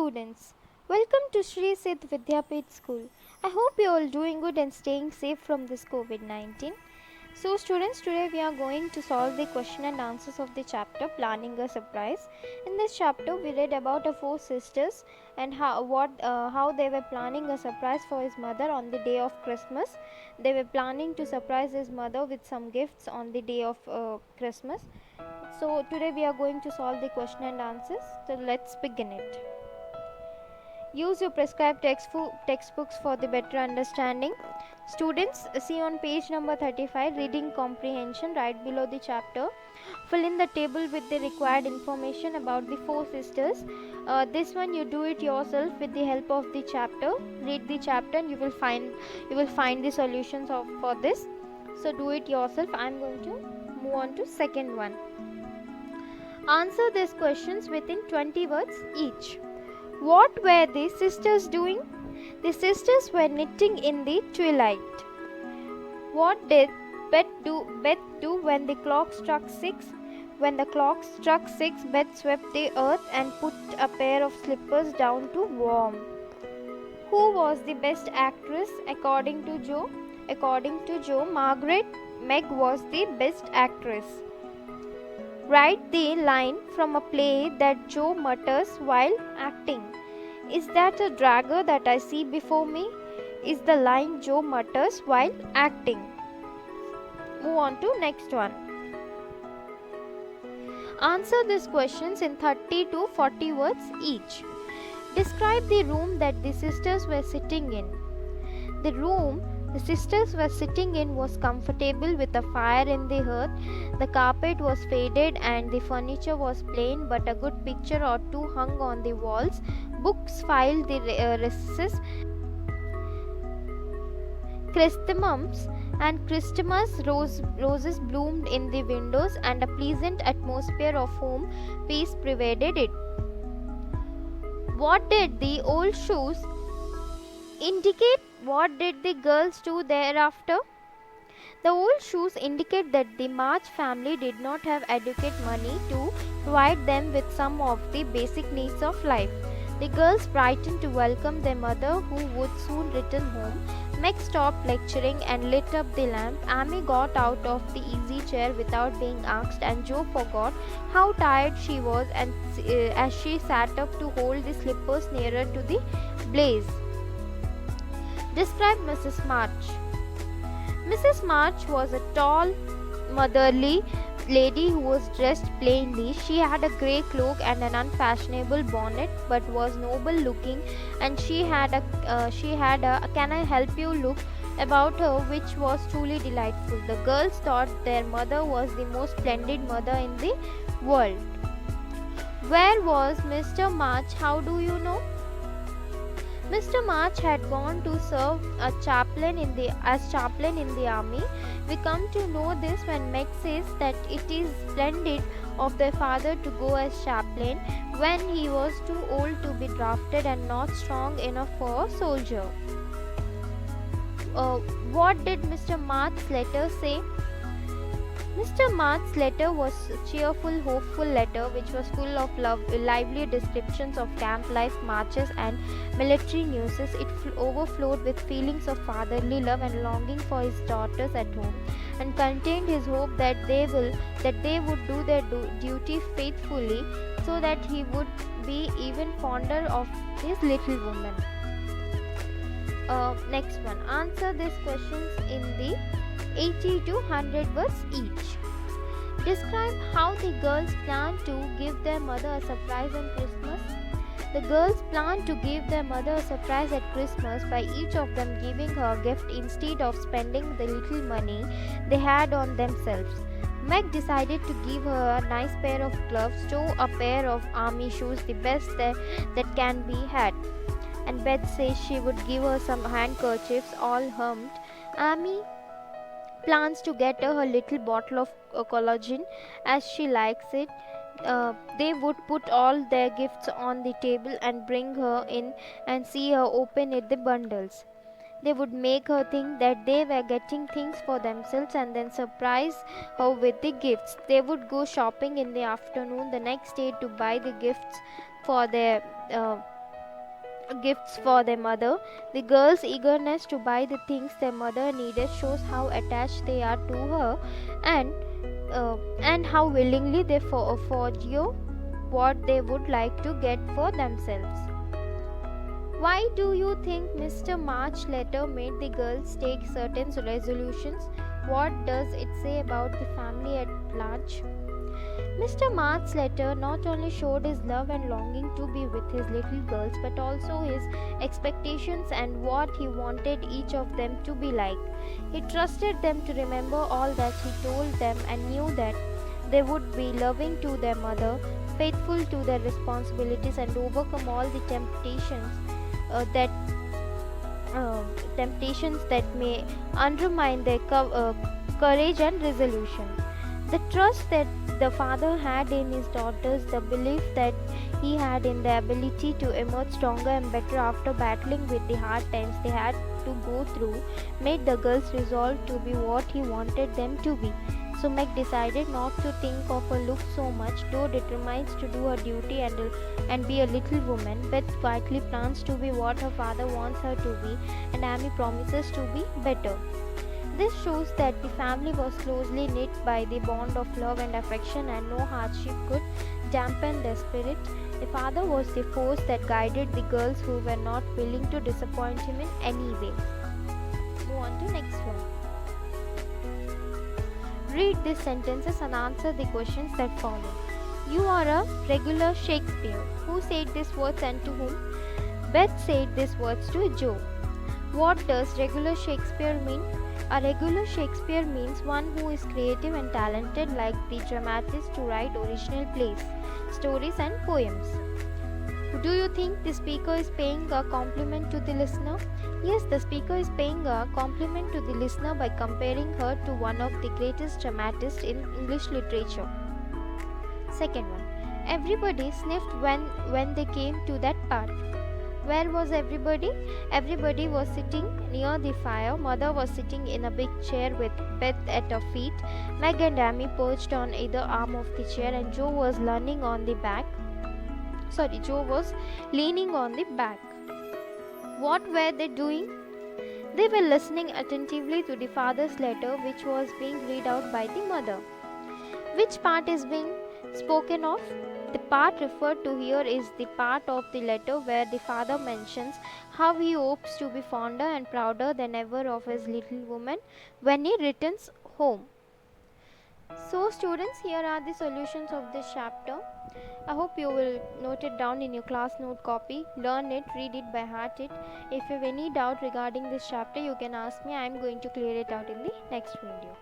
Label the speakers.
Speaker 1: students, welcome to Sri Siddh Vidyapith School. I hope you are all doing good and staying safe from this COVID-19. So students, today we are going to solve the question and answers of the chapter Planning a Surprise. In this chapter we read about four sisters and how they were planning a surprise for his mother on the day of Christmas. They were planning to surprise his mother with some gifts on the day of Christmas. So today we are going to solve the question and answers. So let's begin it. Use your prescribed textbooks for the better understanding. Students, see on page number 35, reading comprehension, right below the chapter. Fill in the table with the required information about the four sisters. This one you do it yourself with the help of the chapter. Read the chapter and you will find the solutions for this. So do it yourself. I am going to move on to second one. Answer these questions within 20 words each. What were the sisters doing? The sisters were knitting in the twilight. What did Beth do when the clock struck 6? When the clock struck 6, Beth swept the earth and put a pair of slippers down to warm. Who was the best actress according to Joe? According to Joe, Meg was the best actress. Write the line from a play that Joe mutters while acting. Is that a dragger that I see before me? Is the line Joe mutters while acting. Move on to next one. Answer these questions in 30 to 40 words each. Describe the room that the sisters were sitting in. The room the sisters were sitting in was comfortable with a fire in the hearth. The carpet was faded and the furniture was plain, but a good picture or two hung on the walls. Books filled the recesses. Chrysanthemums and Christmas roses bloomed in the windows, and a pleasant atmosphere of home peace pervaded it. What did the old shoes indicate? What did the girls do thereafter? The old shoes indicate that the March family did not have adequate money to provide them with some of the basic needs of life. The girls brightened to welcome their mother, who would soon return home. Meg stopped lecturing and lit up the lamp. Amy got out of the easy chair without being asked, and Joe forgot how tired she was as she sat up to hold the slippers nearer to the blaze. Describe Mrs. March. Mrs. March was a tall, motherly lady who was dressed plainly. She had a grey cloak and an unfashionable bonnet, but was noble looking, and she had a "Can I help you?" look about her, which was truly delightful. The girls thought their mother was the most splendid mother in the world. Where was Mr. March? How do you know? Mr. March had gone to serve as chaplain in the army. We come to know this when Meg says that it is splendid of their father to go as chaplain when he was too old to be drafted and not strong enough for a soldier. What did Mr. March's letter say? Mr. March's letter was a cheerful, hopeful letter which was full of lively descriptions of camp life, marches, and military news. It overflowed with feelings of fatherly love and longing for his daughters at home, and contained his hope that they would do their duty faithfully, so that he would be even fonder of his little woman. Next one. Answer these questions in the 80 to 100 words each. Describe how the girls plan to give their mother a surprise on Christmas. The girls planned to give their mother a surprise at Christmas by each of them giving her a gift instead of spending the little money they had on themselves. Meg decided to give her a nice pair of gloves, Joe a pair of army shoes, the best that can be had, and Beth says she would give her some handkerchiefs all hemmed. Amy plans to get her little bottle of collagen as she likes it. They would put all their gifts on the table and bring her in and see her open the bundles. They would make her think that they were getting things for themselves and then surprise her with the gifts. They would go shopping in the afternoon the next day to buy the gifts for their gifts for their mother. The girls' eagerness to buy the things their mother needed shows how attached they are to her, and how willingly they forego what they would like to get for themselves. Why do you think Mr. March's letter made the girls take certain resolutions? What does it say about the family at large? Mr. March's letter not only showed his love and longing to be with his little girls, but also his expectations and what he wanted each of them to be like. He trusted them to remember all that he told them and knew that they would be loving to their mother, faithful to their responsibilities, and overcome all the that temptations that may undermine their courage and resolution. The trust that the father had in his daughters, the belief that he had in their ability to emerge stronger and better after battling with the hard times they had to go through, made the girls resolve to be what he wanted them to be. So Meg decided not to think of her look so much, though determined to do her duty and be a little woman. Beth quietly plans to be what her father wants her to be, and Amy promises to be better. This shows that the family was closely knit by the bond of love and affection, and no hardship could dampen their spirit. The father was the force that guided the girls who were not willing to disappoint him in any way. Move on to next one. Read these sentences and answer the questions that follow. You are a regular Shakespeare. Who said these words and to whom? Beth said these words to Joe. What does regular Shakespeare mean? A regular Shakespeare means one who is creative and talented like the dramatist to write original plays, stories and poems. Do you think the speaker is paying a compliment to the listener? Yes, the speaker is paying a compliment to the listener by comparing her to one of the greatest dramatists in English literature. Second one. Everybody sniffed when they came to that part. Where was everybody? Everybody was sitting near the fire. Mother was sitting in a big chair with Beth at her feet. Meg and Amy perched on either arm of the chair, and Joe was leaning on the back. What were they doing? They were listening attentively to the father's letter, which was being read out by the mother. Which part is being spoken of? The part referred to here is the part of the letter where the father mentions how he hopes to be fonder and prouder than ever of his little woman when he returns home. So students, here are the solutions of this chapter. I hope you will note it down in your class note copy, learn it, read it by heart it. If you have any doubt regarding this chapter, you can ask me. I am going to clear it out in the next video.